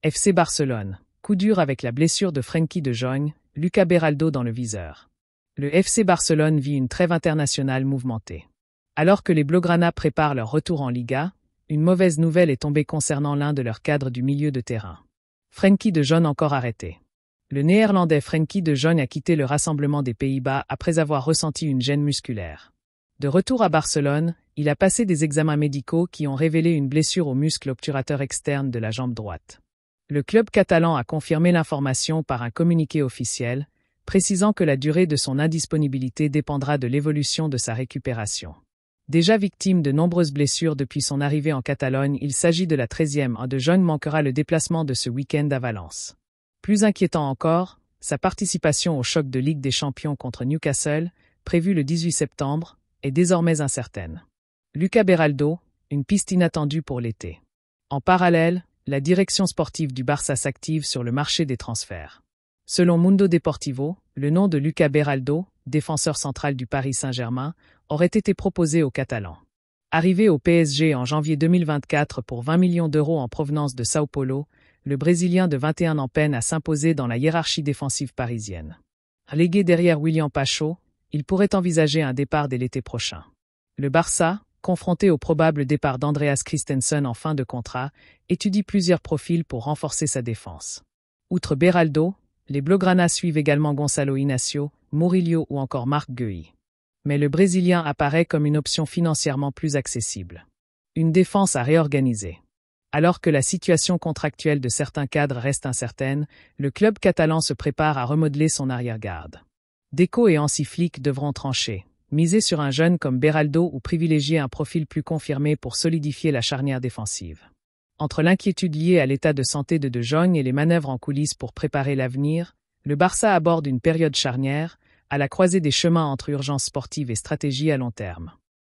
FC Barcelone. Coup dur avec la blessure de Frenkie de Jong, Lucas Beraldo dans le viseur. Le FC Barcelone vit une trêve internationale mouvementée. Alors que les Blaugrana préparent leur retour en Liga, une mauvaise nouvelle est tombée concernant l'un de leurs cadres du milieu de terrain. Frenkie de Jong encore arrêté. Le Néerlandais Frenkie de Jong a quitté le rassemblement des Pays-Bas après avoir ressenti une gêne musculaire. De retour à Barcelone, il a passé des examens médicaux qui ont révélé une blessure au muscle obturateur externe de la jambe droite. Le club catalan a confirmé l'information par un communiqué officiel, précisant que la durée de son indisponibilité dépendra de l'évolution de sa récupération. Déjà victime de nombreuses blessures depuis son arrivée en Catalogne, il s'agit de la 13e. De Jong manquera le déplacement de ce week-end à Valence. Plus inquiétant encore, sa participation au choc de Ligue des Champions contre Newcastle, prévu le 18 septembre, est désormais incertaine. Lucas Beraldo, une piste inattendue pour l'été. En parallèle, la direction sportive du Barça s'active sur le marché des transferts. Selon Mundo Deportivo, le nom de Lucas Beraldo, défenseur central du Paris Saint-Germain, aurait été proposé aux Catalans. Arrivé au PSG en janvier 2024 pour 20 millions d'euros en provenance de Sao Paulo, le Brésilien de 21 ans peine à s'imposer dans la hiérarchie défensive parisienne. Légué derrière William Pacho, il pourrait envisager un départ dès l'été prochain. Le Barça, confronté au probable départ d'Andreas Christensen en fin de contrat, étudie plusieurs profils pour renforcer sa défense. Outre Beraldo, les Blaugrana suivent également Gonçalo Inacio, Murillo ou encore Marc Guehi. Mais le Brésilien apparaît comme une option financièrement plus accessible. Une défense à réorganiser. Alors que la situation contractuelle de certains cadres reste incertaine, le club catalan se prépare à remodeler son arrière-garde. Deco et Hansi Flick devront trancher, miser sur un jeune comme Beraldo ou privilégier un profil plus confirmé pour solidifier la charnière défensive. Entre l'inquiétude liée à l'état de santé de De Jong et les manœuvres en coulisses pour préparer l'avenir, le Barça aborde une période charnière, à la croisée des chemins entre urgence sportive et stratégie à long terme.